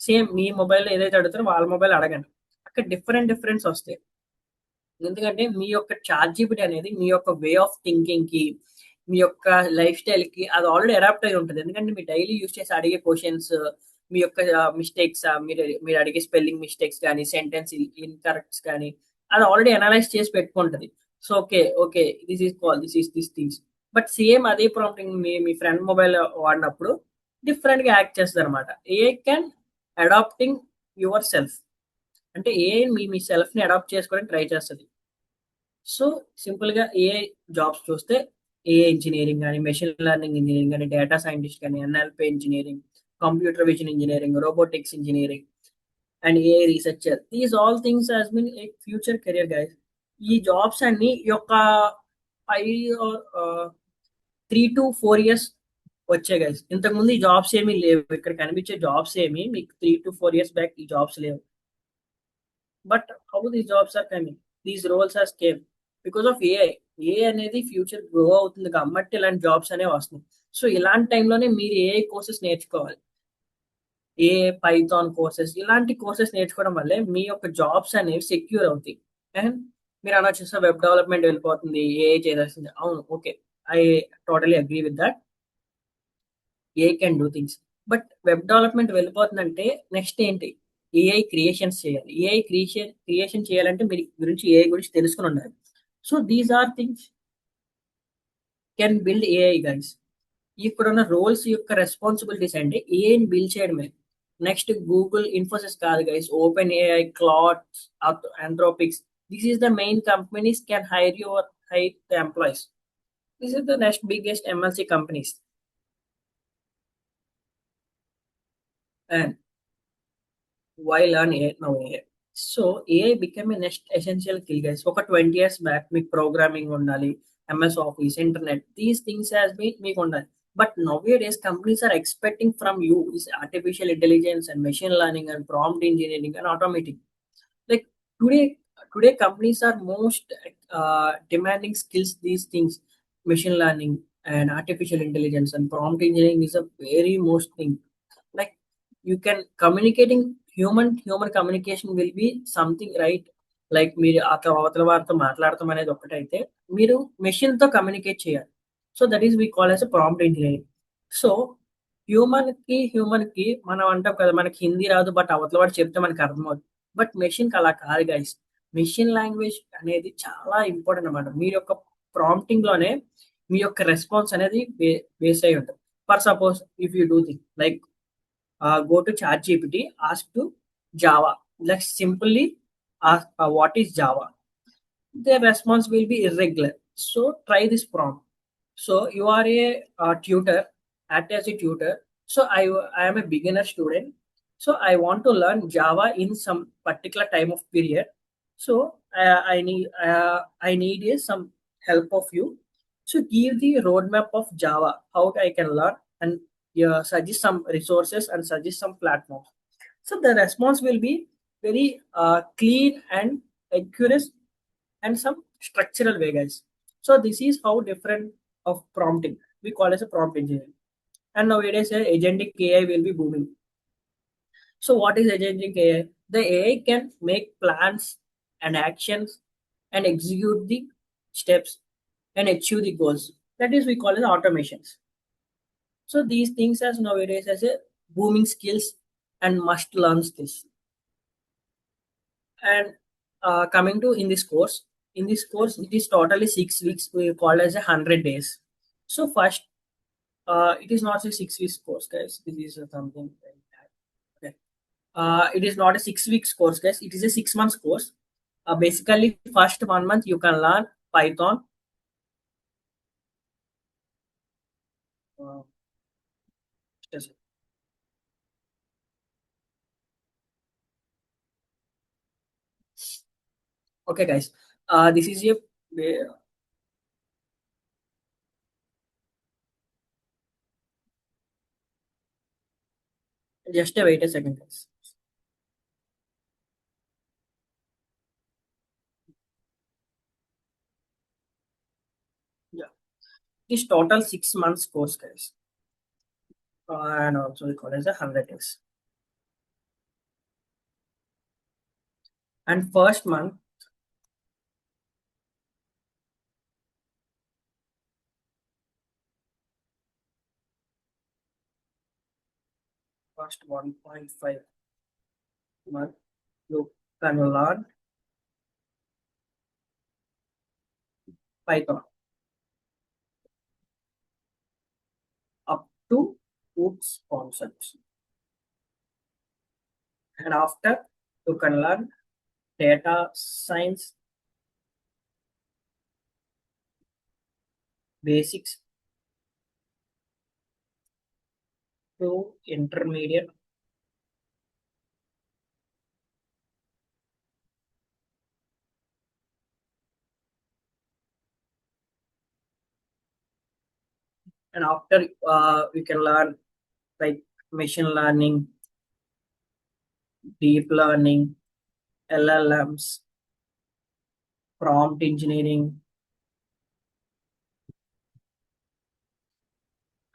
S1: సేమ్ మీ మొబైల్లో ఏదైతే అడుగుతారో వాళ్ళ మొబైల్ అడగండి. అక్కడ డిఫరెన్స్ వస్తాయి. ఎందుకంటే మీ యొక్క చాట్ జీపీటీ అనేది మీ యొక్క వే ఆఫ్ థింకింగ్ కి, మీ యొక్క లైఫ్ స్టైల్ కి అది ఆల్రెడీ అడాప్ట్ అయి ఉంటుంది. ఎందుకంటే మీరు డైలీ యూస్ చేసి అడిగే క్వశ్చన్స్, మీ యొక్క మిస్టేక్స్, మీరు అడిగే స్పెల్లింగ్ మిస్టేక్స్ కానీ, సెంటెన్స్ ఇన్కరెక్ట్స్ కానీ అది ఆల్రెడీ అనలైజ్ చేసి పెట్టుకుంటది. So okay this things. But same అదే ప్రాంప్టింగ్ మీ ఫ్రెండ్ మొబైల్ వాడినప్పుడు డిఫరెంట్ గా యాక్ట్ చేస్తుంది అనమాట. ఏ కెన్ అడాప్టింగ్ యువర్ సెల్ఫ్. అంటే ఏఐ మీ సెల్ఫ్ ని అడాప్ట్ చేసుకోవడానికి ట్రై చేస్తుంది. సో సింపుల్ గా ఏఐ జాబ్స్ చూస్తే ఏఐ ఇంజనీరింగ్ కానీ, మెషిన్ లెర్నింగ్ ఇంజనీరింగ్ కానీ, డేటా సైంటిస్ట్ కానీ, NLP engineering, computer vision engineering, robotics engineering and AI researcher, these all things has been a future career guys. ఈ jobs అన్ని ఈ యొక్క 3 to 4 years వచ్చాయి guys. ఇంతకుముందు ఈ జాబ్స్ ఏమీ లేవు. ఇక్కడ కనిపించే జాబ్స్ ఏమి మీకు 3 to 4 years బ్యాక్ ఈ జాబ్స్ లేవు. But how these jobs are coming, these roles are came because of AI. AI అనేది ఫ్యూచర్ గ్రో అవుతుంది కాబట్టి ఇలాంటి జాబ్స్ అనేవి వస్తున్నాయి. సో ఇలాంటి టైంలోనే మీరు ఏఐ కోర్సెస్ నేర్చుకోవాలి. ఏ పైథాన్ కోర్సెస్, ఇలాంటి కోర్సెస్ నేర్చుకోవడం వల్లే మీ యొక్క జాబ్స్ అనేవి సెక్యూర్ అవుతాయి. అండ్ మీరు అలా చూస్తే వెబ్ డెవలప్మెంట్ వెళ్ళిపోతుంది, ఏఐ చేసేస్తుంది. అవును, okay, I totally agree with that. AI can do things. But web development వెళ్ళిపోతుందంటే నెక్స్ట్ ఏంటి? ఏఐ క్రియేషన్స్ చేయాలి. ఏఐ క్రియేషన్ చేయాలంటే మీరు గురించి ఏఐ గురించి తెలుసుకుని ఉండాలి. So these are things can build AI guys. ఇప్పుడున్న రోల్స్ యొక్క రెస్పాన్సిబిలిటీస్ అంటే ఏఐని బిల్డ్ చేయడమే. నెక్స్ట్ గూగుల్, ఇన్ఫోసిస్ కాదు guys, open AI, Claude, Anthropics, this is the main companies can hire the employees. This is the next biggest MLC companies. And why learn AI now? AI. So AI became a next essential skill guys. ఒక 20 years back మీకు programming ఉండాలి, MS office, internet, these things has been మీకు ఉండాలి. But nowadays companies are expecting from you is artificial intelligence and machine learning and prompt engineering and automating. today today companies are most demanding skills, these things, machine learning and artificial intelligence and prompt engineering is a very most thing. Like you can communicating human communication will be something, right? Like మీరు అవతల వారితో మాట్లాడటం అనేది ఒకటైతే మీరు machine తో communicate చేయాలి. So that is we call as prompt engineering. So human కి మనం అంటాం కదా, మనకి హిందీ రాదు బట్ అవతల వాడు చెప్తే మనకి అర్థమవుతుంది. బట్ మెషిన్ కి అలా కాదు గైస్. మెషిన్ లాంగ్వేజ్ అనేది చాలా ఇంపార్టెంట్ అన్నమాట. మీ యొక్క ప్రాంప్టింగ్ లోనే మీ యొక్క రెస్పాన్స్ అనేది బేస్ అయి ఉంటుంది. For suppose if you do thing like go to ChatGPT, ask to Java. Let's simply ask what is Java. Their response will be irregular. So try this prompt. So you are a tutor, act as a tutor. So I am a beginner student. So I want to learn Java in some particular time of period. So I need some help of you. So give the roadmap of Java, how I can learn, and suggest some resources and suggest some platforms. So the response will be very clean and accurate and some structural way, guys. So this is how different of prompting. We call as a prompt engineering. And nowadays, agentic AI will be booming. So what is agentic AI? The AI can make plans and actions and execute the steps and achieve the goals. That is we call as automations. So these things as nowadays as a booming skills and must learn skills. And coming to in this course it is totally 6 weeks. We call as 100 days. So first, it is not a 6 weeks course, guys. This is something like that. Okay. It is not a 6 weeks course, guys. It is a 6 months course. Basically, first 1 month you can learn Python. Uh, just- okay, guys. This is a just a wait a second, guys. Yeah, it is total 6 months course, guys. And also we call it as 100 days. And first 1.5 month, you can learn Python up to its concepts. And after, you can learn data science basics to intermediate. And after, we can learn like machine learning, deep learning, LLMs, prompt engineering,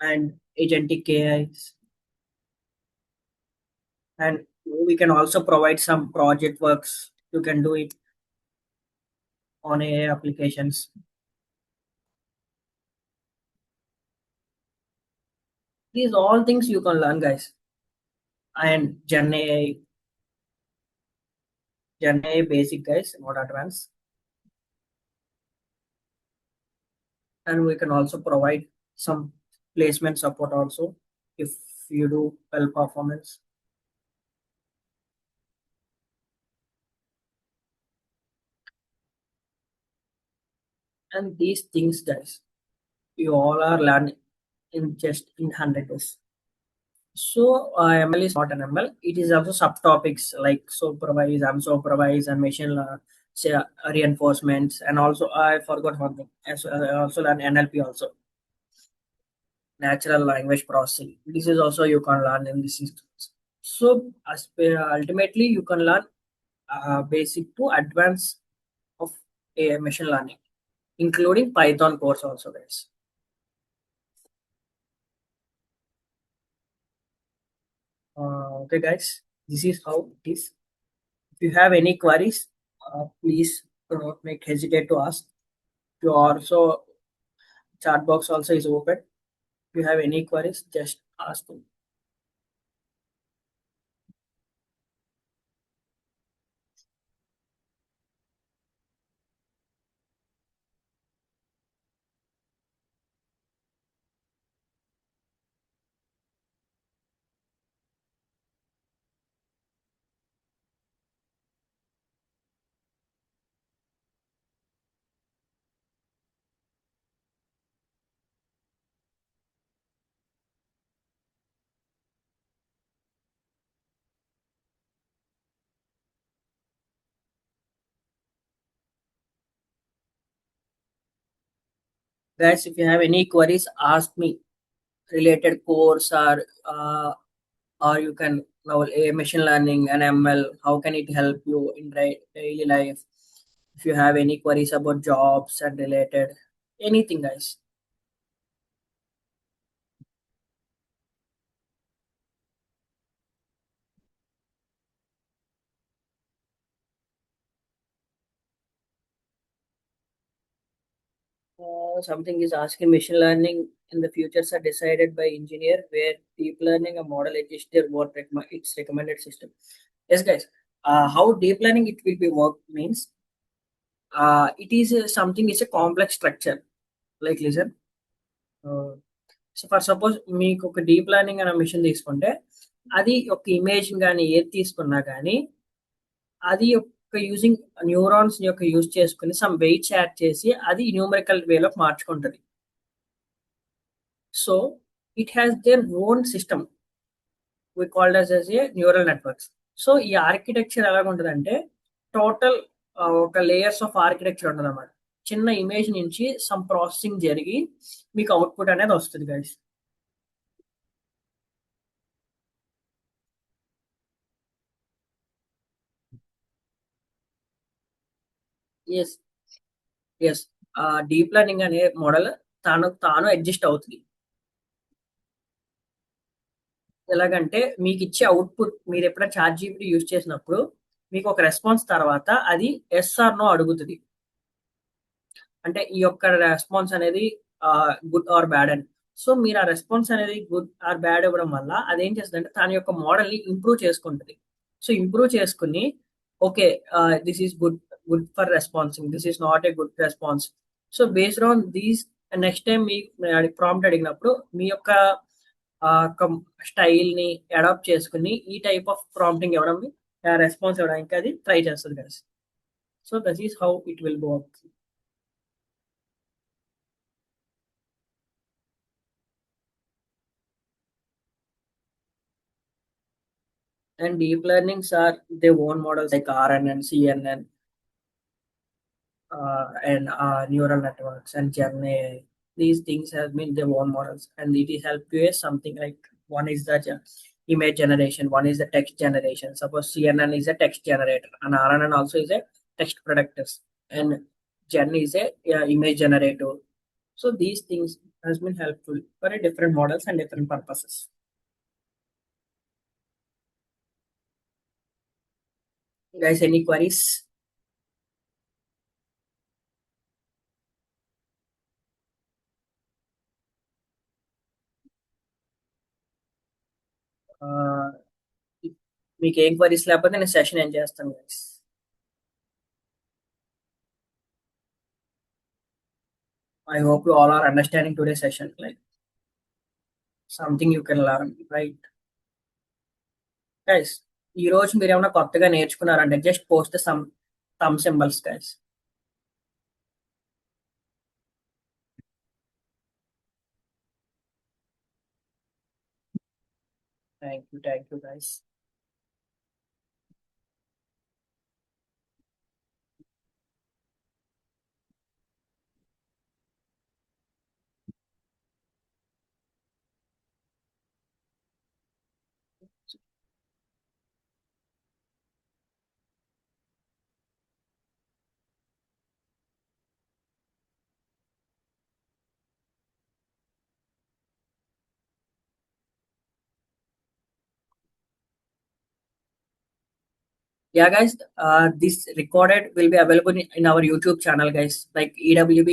S1: and agentic AIs. And we can also provide some project works. You can do it on AI applications. These all things you can learn, guys. And Gen AI basic, guys, not advanced. And we can also provide some placement support also if you do well performance. And these things, guys, you all are learning in just in 100 days. So ML is not an ML. It is also subtopics like supervise, unsupervised, and machine say, reinforcements. And also I forgot one thing. I also learn NLP also, natural language processing. This is also you can learn in this instance. So ultimately you can learn basic to advanced of AI machine learning, including Python course also, guys. Okay, guys, this is how it is. If you have any queries, please do not make hesitate to ask. You also chat box also is open. If you have any queries, just ask them. Guys, if you have any queries, ask me related course or you can now a machine learning and ML. How can it help you in daily life? If you have any queries about jobs and related anything, guys. Something is asking machine learning in the futures are decided by engineer where deep learning a model exists there what its recommended system. Yes, guys. How deep learning it will be work means it is something is a complex structure. Like listen. So for suppose మీకు ఒక deep learning అనే machine తీసుకుంటే అది ఒక image కానీ ఏది తీసుకున్నా కానీ అది ఒక యూజింగ్ న్యూరాన్స్ యొక్క యూజ్ చేసుకుని సమ్ వెయిట్స్ యాడ్ చేసి అది న్యూమరికల్ వేలోకి మార్చుకుంటుంది. So it has their own system we called as a neural networks. So ఈ ఆర్కిటెక్చర్ ఎలాగుంటుందంటే టోటల్ ఒక లేయర్స్ ఆఫ్ ఆర్కిటెక్చర్ ఉంటుంది అన్నమాట. చిన్న ఇమేజ్ నుంచి సమ్ ప్రాసెసింగ్ జరిగి మీకు అవుట్పుట్ అనేది వస్తుంది guys. Yes, yes. Deep learning అనే మోడల్ తాను అడ్జస్ట్ అవుతుంది. ఎలాగంటే మీకు ఇచ్చే అవుట్పుట్ మీరు ఎప్పుడైనా చాట్ జీపీటీ యూజ్ చేసినప్పుడు మీకు ఒక రెస్పాన్స్ తర్వాత అది ఎస్ ఆర్ నో అడుగుతుంది. అంటే ఈ యొక్క రెస్పాన్స్ అనేది గుడ్ ఆర్ బ్యాడ్ అని. సో మీరు ఆ రెస్పాన్స్ అనేది గుడ్ ఆర్ బ్యాడ్ ఇవ్వడం వల్ల అదేం చేస్తుంది అంటే దాని యొక్క మోడల్ ని ఇంప్రూవ్ చేసుకుంటుంది. సో ఇంప్రూవ్ చేసుకుని okay this is good, good for responsing, this is not a good response. So based on these next time మీ ప్రాంప్ట్ అడిగినప్పుడు మీ యొక్క స్టైల్ ని అడాప్ట్ చేసుకుని ఈ టైప్ ఆఫ్ ప్రాంప్టింగ్ ఇవ్వడం రెస్పాన్స్ ఇవ్వడానికి అది ట్రై చేస్తుంది కదా. So that is how it will go. And deep learnings are their own models like RNN, CNN, and neural networks and Gen AI. These things have been their own models, and it is help you as something like one is the image generation, one is the text generation. Suppose CNN is a text generator, and RNN also is a text predictor, and Gen is a image generator. So these things has been helpful for a different models and different purposes. Guys, any queries? Uh, మీకు ఏం queries లేకపోతే నేను session ఏం చేస్తాను guys. I hope you all are understanding today session like something you can learn right guys. ఈ రోజు మీరు ఏమైనా కొత్తగా నేర్చుకున్నారంటే just post some thumb symbols guys. Thank you guys. Yeah, guys, this recorded will be available in our YouTube channel, guys, like EWB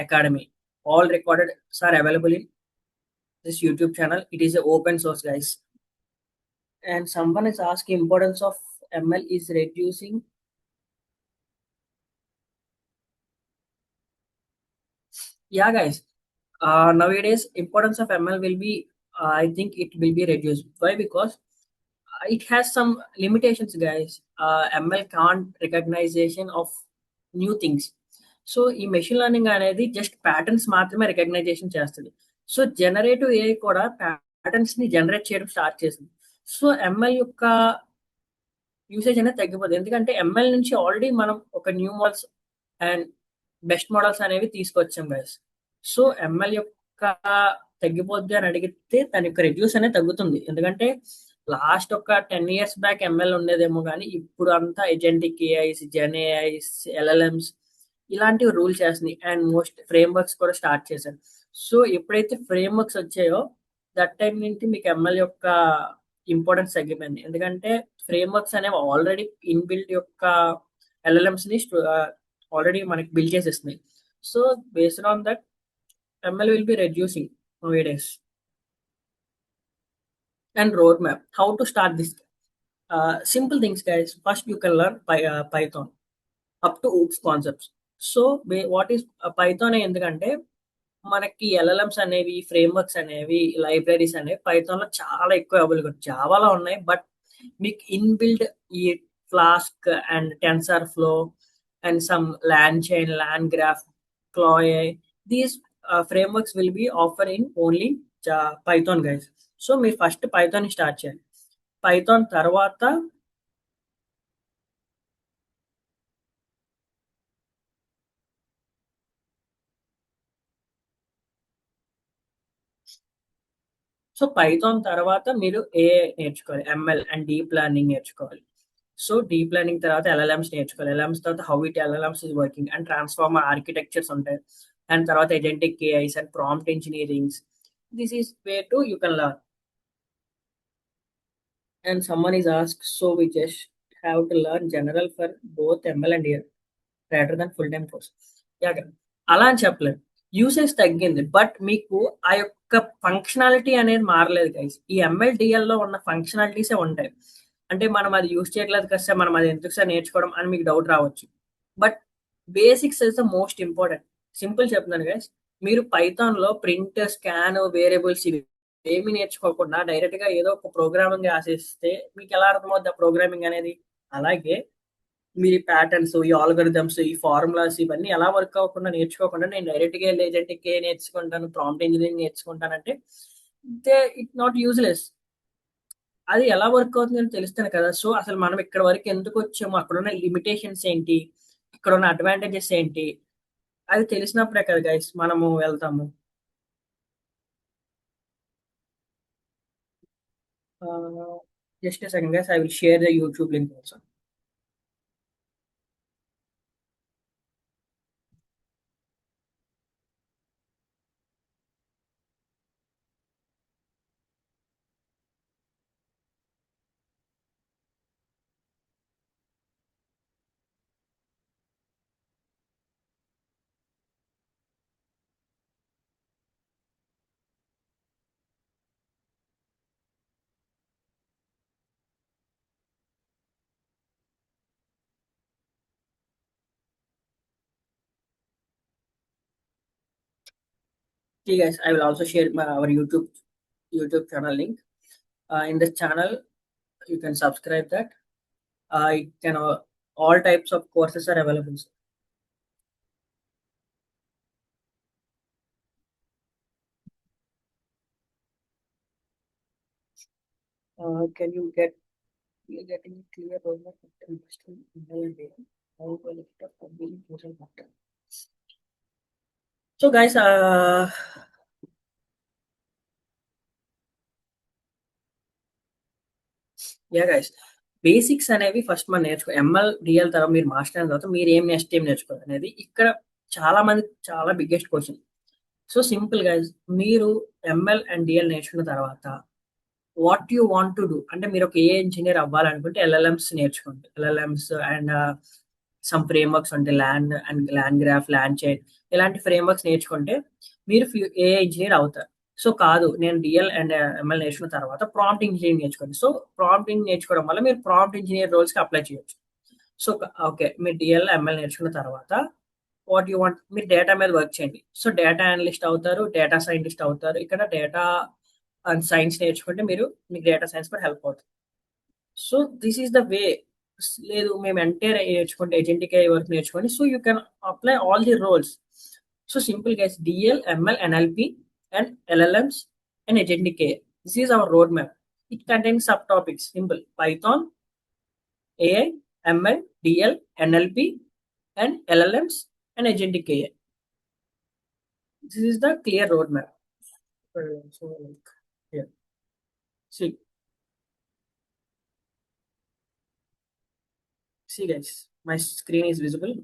S1: Academy. All recorded are available in this YouTube channel. It is a open source, guys. And someone is asking importance of ML is reducing. Yeah, guys. Nowadays, importance of ML will be, I think it will be reduced. Why? Because it has some limitations, guys. ML can't recognition of new things. So ఈ machine learning అనేది just patterns మాత్రమే recognition చేస్తుంది. So generative AI కూడా patterns ని generate చేయడం start చేసింది. So ML యొక్క usage అనేది తగ్గిపోతుంది. ఎందుకంటే ఎంఎల్ నుంచి ఆల్రెడీ మనం ఒక new models and best models అనేవి తీసుకొచ్చాం గైస్. సో ఎంఎల్ యొక్క తగ్గిపోద్ది అని అడిగితే దాని యొక్క రివ్యూస్ అనేది తగ్గుతుంది. ఎందుకంటే లాస్ట్ ఒక 10 years బ్యాక్ ఎంఎల్ ఉండేదేమో కానీ ఇప్పుడు అంతా agentic AIs, gen AIs, LLMs ఇలాంటివి రూల్ చేస్తున్నాయి. అండ్ మోస్ట్ ఫ్రేమ్ వర్క్స్ కూడా స్టార్ట్ చేశారు. సో ఎప్పుడైతే ఫ్రేమ్ వర్క్స్ వచ్చాయో దట్ టైం నుంచి మీకు ఎంఎల్ యొక్క ఇంపార్టెన్స్ తగ్గిపోయింది. ఎందుకంటే ఫ్రేమ్ వర్క్స్ అనేవి ఆల్రెడీ ఇన్బిల్ట్ యొక్క ఎల్ఎల్ఎంస్ ని ఆల్రెడీ మనకి బిల్డ్ చేసేస్తున్నాయి. So based on that ML will be reducing nowadays. And roadmap, how to start this? Simple things, guys. First you can learn Python up to OOPS concepts. So what is Python ఎందుకంటే మనకి LLMs అనేవి, frameworks అనేవి, libraries అనేవి Python లో చాలా ఎక్కువ available. జావాలో ఉన్నాయి, but మీకు ఇన్బిల్డ్ ఈ Flask and TensorFlow and some LangChain, LangGraph, clay, these frameworks will be offer in only Python, guys. So మీరు ఫస్ట్ పైథాన్ స్టార్ట్ చేయాలి. పైథాన్ తర్వాత మీరు ఏఐ నేర్చుకోవాలి, ఎంఎల్ అండ్ డీప్ లెర్నింగ్ నేర్చుకోవాలి. So deep learning తర్వాత LLMs నేర్చుకోవాలి. LLMs తర్వాత how it LLMs is working and transformer architectures ఉంటాయి. అండ్ తర్వాత agentic AIs and prompt engineerings. This is way to you can learn. And someone is ask, so we just have to learn general for both ML and DL rather than full time course. అలా అని చెప్పలేదు. Usage తగ్గింది, but మీకు ఆ యొక్క functionality అనేది మారలేదు, guys. ఈ ఎంఎల్ డిఎల్ లో ఉన్న ఫంక్షనాలిటీసే ఉంటాయి. అంటే మనం అది యూజ్ చేయట్లేదు కదా, మనం అది ఎందుకు సార్ నేర్చుకోవడం అని మీకు డౌట్ రావచ్చు. But basics is the most important. Simple చెప్తున్నాను, గైస్. మీరు పైథాన్ లో ప్రింట్, స్కాన్, వేరియబుల్స్ ఇవి ఏమి నేర్చుకోకుండా డైరెక్ట్ గా ఏదో ఒక ప్రోగ్రామింగ్ ఆశిస్తే మీకు ఎలా అర్థమవుతుంది ఆ ప్రోగ్రామింగ్ అనేది. అలాగే మీరు ఈ ప్యాటర్న్స్, ఈ ఆల్గరిథమ్స్, ఈ ఫార్ములాస్ ఇవన్నీ ఎలా వర్క్ అవ్వకుండా నేర్చుకోకుండా నేను డైరెక్ట్ గా ఏజెంటిక్ నేర్చుకుంటాను, ప్రాంప్ట్ ఇంజనీరింగ్ నేర్చుకుంటానంటే ఇట్ నాట్ యూజ్లెస్. అది ఎలా వర్క్ అవుతుందని తెలుస్తాను కదా. సో అసలు మనం ఇక్కడ వరకు ఎందుకు వచ్చాము, అక్కడ ఉన్న లిమిటేషన్స్ ఏంటి, ఇక్కడ ఉన్న అడ్వాంటేజెస్ ఏంటి, అది తెలిసినప్పుడే కదా గైస్ మనము వెళ్తాము. Just second guys, I will share the YouTube link also. See guys, I will also share our YouTube channel link. In this channel, you can subscribe that. It can all types of courses are available. Can you getting clear roadmap of investing in data? How will it affect the social factor? So guys, yeah guys, basics అనేవి first మనం నేర్చుకో. ML DL తర్వాత మీరు master అయిన తర్వాత మీరు next ఏం నేర్చుకోవాలి అనేది ఇక్కడ చాలా మంది చాలా biggest question. So simple guys, మీరు ఎంఎల్ అండ్ డిఎల్ నేర్చుకున్న తర్వాత what you want to do అంటే మీరు ఒక ఏ ఇంజనీర్ అవ్వాలనుకుంటే ఎల్ఎల్ఎంస్ నేర్చుకోండి. ఎల్ఎల్ఎంస్ అండ్ సమ్ ఫ్రేమ్వర్క్స్ ఉంటాయి. Land and land graph, land chain ఇలాంటి ఫ్రేమ్వర్క్స్ నేర్చుకుంటే మీరు ఏ ఇంజనీర్ అవుతారు. సో కాదు నేను డిఎల్ అండ్ ఎంఎల్ నేర్చుకున్న తర్వాత ప్రాంప్ట్ ఇంజనీరింగ్ నేర్చుకోండి. సో ప్రాంప్టింగ్ నేర్చుకోవడం వల్ల మీరు ప్రాంప్ట్ ఇంజనీర్ రోల్స్కి అప్లై చేయొచ్చు. సో ఓకే మీరు డిఎల్ ఎంఎల్ నేర్చుకున్న తర్వాత వాట్ యూ వాంట్ మీరు డేటా మీద వర్క్ చేయండి. సో డేటా అనలిస్ట్ అవుతారు, డేటా సైంటిస్ట్ అవుతారు. ఇక్కడ డేటా అండ్ సైన్స్ నేర్చుకుంటే మీకు డేటా సైన్స్ కూడా హెల్ప్ అవుతుంది. So this is the way. లేదు మేము ఎంటైర్ నేర్చుకుంటే ఏజెంటిక్ వర్క్ నేర్చుకోండి. So you can apply all the roles. So simple గా DL ML NLP and LLMs and agentic AI. This is our road map. It contains sub topics simple Python, AI, ML, DL, NLP, and LLMs and agentic AI. This is the clear roadmap. So, like, yeah. See, see, guys, my screen is visible.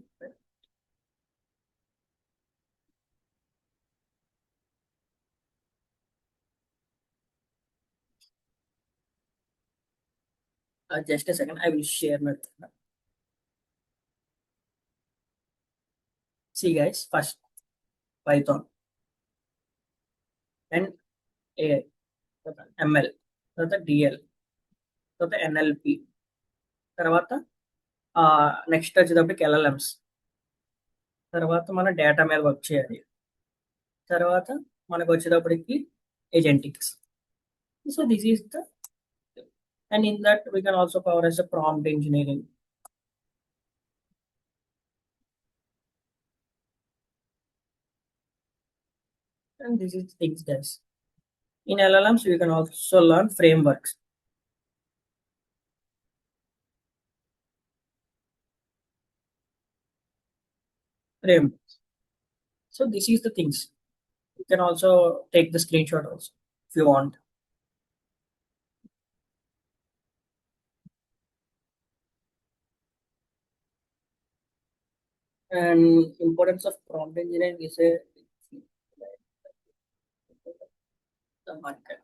S1: Just a second, I will share my. See, guys, first Python and AI, తర్వాత ML, తర్వాత DL, తర్వాత NLP, తర్వాత next వచ్చేటప్పటికి LLMs, తర్వాత మన data మీద work చేయాలి, తర్వాత మనకు వచ్చేటప్పటికి agentics. So this is the and in that we can also cover as a prompt engineering. And this is things guys. In LLMs we can also learn frameworks. Frameworks. So this is the things. You can also take the screenshot also if you want. And importance of prompt engineering is a the market.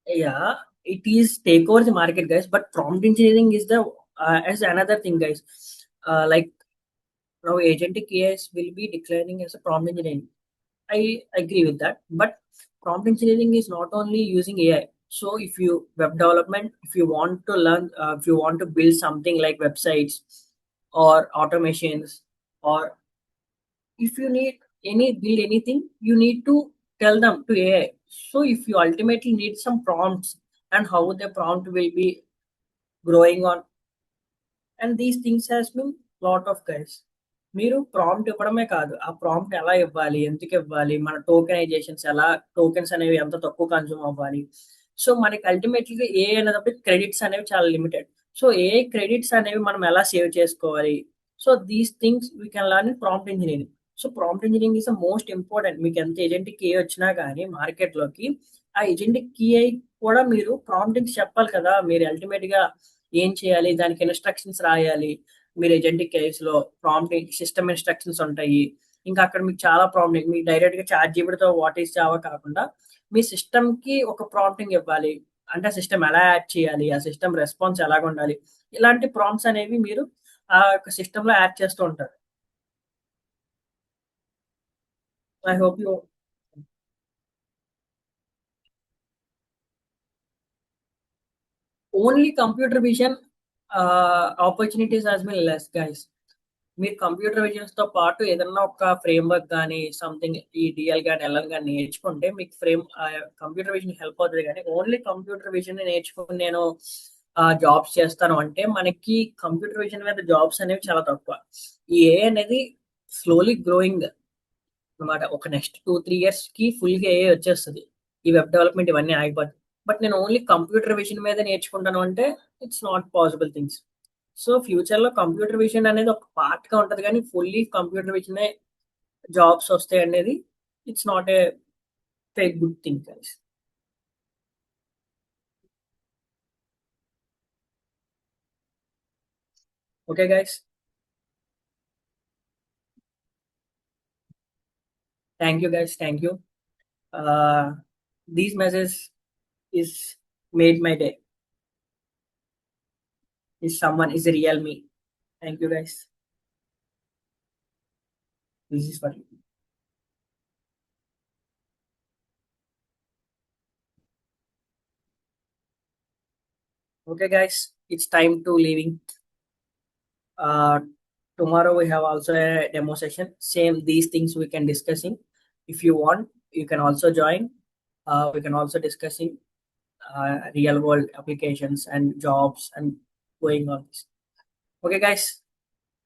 S1: Yeah, it is take over the market, guys. But prompt engineering is the as another thing, guys. Like now, agentic AIs will be declining as a prompt engineering. I agree with that. But prompt engineering is not only using AI. So if you web development, if you want to learn, if you want to build something like websites or automations, or if you need build anything, you need to tell them to AI. So if you ultimately need some prompts and how the prompt will be growing on, and these things has been lot of guys. మీరు prompt ఇవ్వడమే కాదు ఆ prompt ఎలా ఇవ్వాలి, ఎందుకు ఇవ్వాలి, మన టోకెనైజేషన్స్ ఎలా, టోకెన్స్ అనేవి ఎంత తక్కువ కన్జ్యూమ్ అవ్వాలి. సో మనకి అల్టిమేట్లీ ఏ అనేటప్పుడు క్రెడిట్స్ అనేవి చాలా లిమిటెడ్. సో ఏ క్రెడిట్స్ అనేవి మనం ఎలా సేవ్ చేసుకోవాలి. So these things we can learn in prompt engineering. So prompt engineering is the most important. మీకు ఎంత ఏజెంటిక్ ఏ వచ్చినా కానీ మార్కెట్లోకి ఆ ఏజెంటిక్ కీ కూడా మీరు ప్రాంప్టింగ్ చెప్పాలి కదా. మీరు అల్టిమేట్ గా ఏం చేయాలి, దానికి ఇన్స్ట్రక్షన్స్ రాయాలి. మీరు ఏజెంటిక్ కేస్ లో ప్రాంప్ట్ సిస్టమ్ ఇన్స్ట్రక్షన్స్ ఉంటాయి. ఇంకా అక్కడ మీకు చాలా ప్రాంప్ట్ మీకు డైరెక్ట్ గా చాట్ జీపీటీతో వాట్ ఈస్ జావా కాకుండా మీ సిస్టమ్ కి ఒక ప్రాంప్టింగ్ ఇవ్వాలి. అంటే ఆ సిస్టమ్ ఎలా యాడ్ చేయాలి, ఆ సిస్టమ్ రెస్పాన్స్ ఎలాగ ఉండాలి, ఇలాంటి ప్రాంప్ట్స్ అనేవి మీరు ఆ యొక్క సిస్టమ్ లో యాడ్ చేస్తూ ఉంటారు. I hope you. Only computer vision opportunities has been less guys. మీరు కంప్యూటర్ విజన్స్ తో పాటు ఏదన్నా ఒక ఫ్రేమ్ వర్క్ కానీ సంథింగ్ ఈ డిఎల్ కానీ ఎల్ఎల్ కానీ నేర్చుకుంటే మీకు కంప్యూటర్ విజన్ హెల్ప్ అవుతుంది. కానీ ఓన్లీ కంప్యూటర్ విజన్ నేర్చుకుని నేను జాబ్స్ చేస్తాను అంటే మనకి కంప్యూటర్ విజన్ మీద జాబ్స్ అనేవి చాలా తక్కువ. ఈ ఏ అనేది స్లోలీ గ్రోయింగ్ అనమాట. ఒక నెక్స్ట్ 2-3 years కి ఫుల్ గా ఏ వచ్చేస్తుంది. ఈ వెబ్ డెవలప్మెంట్ ఇవన్నీ ఆగిపోతుంది. బట్ నేను ఓన్లీ కంప్యూటర్ విజన్ మీద నేర్చుకుంటాను అంటే it's not possible things. So future లో కంప్యూటర్ విజన్ అనేది ఒక పార్ట్ గా ఉంటది కానీ ఫుల్లీ కంప్యూటర్ విజన్ జాబ్స్ వస్తాయి అనేది it's not a good thing guys. Okay guys, thank you guys, thank you. These message is made my day. If someone is a real me. Thank you guys. This is for you. Okay, guys, it's time to leaving. Uh, Tomorrow we have also a demo session. Same these things we can discussing. If you want, you can also join. We can also discussing real world applications and jobs and going on this. Okay, guys.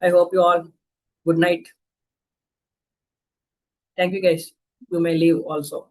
S1: I hope you all good night. Thank you, guys. You may leave also.